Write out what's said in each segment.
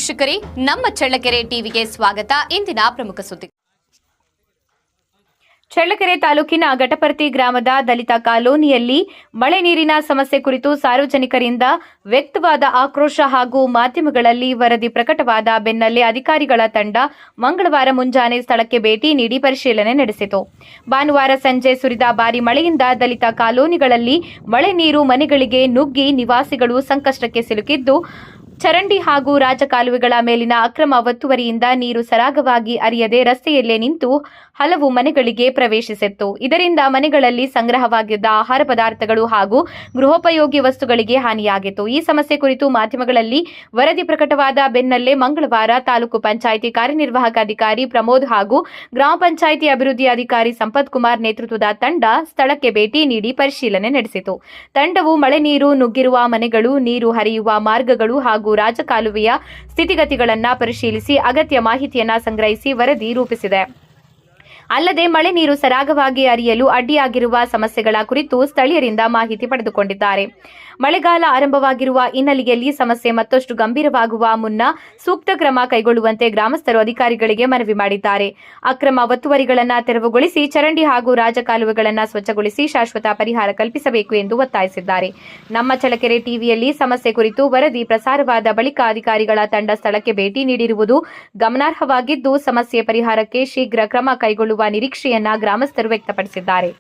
ವೀಕ್ಷಕರೇ, ನಮ್ಮ ಚಳ್ಳಕೆರೆ ಟಿವಿಗೆ ಸ್ವಾಗತ. ಇಂದಿನ ಪ್ರಮುಖ ಸುದ್ದಿ. ಚಳ್ಳಕೆರೆ ತಾಲೂಕಿನ ಘಟಪರ್ತಿ ಗ್ರಾಮದ ದಲಿತ ಕಾಲೋನಿಯಲ್ಲಿ ಮಳೆ ನೀರಿನ ಸಮಸ್ಯೆ ಕುರಿತು ಸಾರ್ವಜನಿಕರಿಂದ ವ್ಯಕ್ತವಾದ ಆಕ್ರೋಶ ಹಾಗೂ ಮಾಧ್ಯಮಗಳಲ್ಲಿ ವರದಿ ಪ್ರಕಟವಾದ ಬೆನ್ನಲ್ಲೇ ಅಧಿಕಾರಿಗಳ ತಂಡ ಮಂಗಳವಾರ ಮುಂಜಾನೆ ಸ್ಥಳಕ್ಕೆ ಭೇಟಿ ನೀಡಿ ಪರಿಶೀಲನೆ ನಡೆಸಿತು. ಭಾನುವಾರ ಸಂಜೆ ಸುರಿದ ಭಾರೀ ಮಳೆಯಿಂದ ದಲಿತ ಕಾಲೋನಿಗಳಲ್ಲಿ ಮಳೆ ನೀರು ಮನೆಗಳಿಗೆ ನುಗ್ಗಿ ನಿವಾಸಿಗಳು ಸಂಕಷ್ಟಕ್ಕೆ ಸಿಲುಕಿದ್ದು, ಚರಂಡಿ ಹಾಗೂ ರಾಜಕಾಲುವೆಗಳ ಮೇಲಿನ ಅಕ್ರಮ ಒತ್ತುವರಿಯಿಂದ ನೀರು ಸರಾಗವಾಗಿ ಹರಿಯದೆ ರಸ್ತೆಯಲ್ಲೇ ನಿಂತು ಹಲವು ಮನೆಗಳಿಗೆ ಪ್ರವೇಶಿಸಿತ್ತು. ಇದರಿಂದ ಮನೆಗಳಲ್ಲಿ ಸಂಗ್ರಹವಾಗಿದ್ದ ಆಹಾರ ಪದಾರ್ಥಗಳು ಹಾಗೂ ಗೃಹೋಪಯೋಗಿ ವಸ್ತುಗಳಿಗೆ ಹಾನಿಯಾಗಿತ್ತು. ಈ ಸಮಸ್ಯೆ ಕುರಿತು ಮಾಧ್ಯಮಗಳಲ್ಲಿ ವರದಿ ಪ್ರಕಟವಾದ ಬೆನ್ನಲ್ಲೇ ಮಂಗಳವಾರ ತಾಲೂಕು ಪಂಚಾಯಿತಿ ಕಾರ್ಯನಿರ್ವಾಹಕ ಅಧಿಕಾರಿ ಪ್ರಮೋದ್ ಹಾಗೂ ಗ್ರಾಮ ಪಂಚಾಯಿತಿ ಅಭಿವೃದ್ಧಿ ಅಧಿಕಾರಿ ಸಂಪತ್ ಕುಮಾರ್ ನೇತೃತ್ವದ ತಂಡ ಸ್ಥಳಕ್ಕೆ ಭೇಟಿ ನೀಡಿ ಪರಿಶೀಲನೆ ನಡೆಸಿತು. ತಂಡವು ಮಳೆ ನೀರು ನುಗ್ಗಿರುವ ಮನೆಗಳು, ನೀರು ಹರಿಯುವ ಮಾರ್ಗಗಳು ಹಾಗೂ ರಾಜಕಾಲುವೆಯ ಸ್ಥಿತಿಗತಿಗಳನ್ನು ಪರಿಶೀಲಿಸಿ ಅಗತ್ಯ ಮಾಹಿತಿಯನ್ನು ಸಂಗ್ರಹಿಸಿ ವರದಿ ರೂಪಿಸಿದೆ. ಅಲ್ಲದೆ ಮಳೆ ನೀರು ಸರಾಗವಾಗಿ ಹರಿಯಲು ಅಡ್ಡಿಯಾಗಿರುವ ಸಮಸ್ಯೆಗಳ ಕುರಿತು ಸ್ಥಳೀಯರಿಂದ ಮಾಹಿತಿ ಪಡೆದುಕೊಂಡಿದ್ದಾರೆ. ಮಳೆಗಾಲ ಆರಂಭವಾಗಿರುವ ಹಿನ್ನೆಲೆಯಲ್ಲಿ ಸಮಸ್ಯೆ ಮತ್ತಷ್ಟು ಗಂಭೀರವಾಗುವ ಮುನ್ನ ಸೂಕ್ತ ಕ್ರಮ ಕೈಗೊಳ್ಳುವಂತೆ ಗ್ರಾಮಸ್ಥರು ಅಧಿಕಾರಿಗಳಿಗೆ ಮನವಿ ಮಾಡಿದ್ದಾರೆ. ಅಕ್ರಮ ಒತ್ತುವರಿಗಳನ್ನು ತೆರವುಗೊಳಿಸಿ ಚರಂಡಿ ಹಾಗೂ ರಾಜಕಾಲುವೆಗಳನ್ನು ಸ್ವಚ್ಛಗೊಳಿಸಿ ಶಾಶ್ವತ ಪರಿಹಾರ ಕಲ್ಪಿಸಬೇಕು ಎಂದು ಒತ್ತಾಯಿಸಿದ್ದಾರೆ. ನಮ್ಮ ಚಳ್ಳಕೆರೆ ಟಿವಿಯಲ್ಲಿ ಸಮಸ್ಯೆ ಕುರಿತು ವರದಿ ಪ್ರಸಾರವಾದ ಬಳಿಕ ಅಧಿಕಾರಿಗಳ ತಂಡ ಸ್ಥಳಕ್ಕೆ ಭೇಟಿ ನೀಡಿರುವುದು ಗಮನಾರ್ಹವಾಗಿದ್ದು, ಸಮಸ್ಯೆ ಪರಿಹಾರಕ್ಕೆ ಶೀಘ್ರ ಕ್ರಮ ಕೈಗೊಳ್ಳುವ ನಿರೀಕ್ಷೆಯನ್ನ ಗ್ರಾಮಸ್ಥರು ವ್ಯಕ್ತಪಡಿಸಿದ್ದಾರೆ.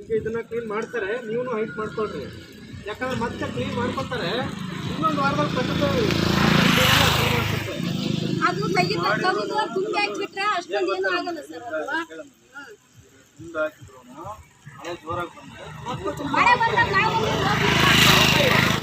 ಈಗ ಇದನ್ನ ಕ್ಲೀನ್ ಮಾಡ್ತಾರೆ, ನೀವು ಹೈಟ್ ಮಾಡ್ಕೊಳ್ರಿ. ಯಾಕಂದ್ರೆ ಮತ್ತೆ ಕ್ಲೀನ್ ಮಾಡ್ಕೊತಾರೆ, ಇನ್ನೊಂದು ವಾರದಲ್ಲಿ ಕಟ್ಟುತ್ತೇವೆ. ಅದು ತೆಗಿತಾರೆ, ತುಂಬಿ ಹಾಕ್ಬಿಟ್ರೆ ಅಷ್ಟೊಂದು ಏನು ಆಗಲ್ಲ ಸರ್. ಮಳೆ ಬಂದಾಗ ನಾವು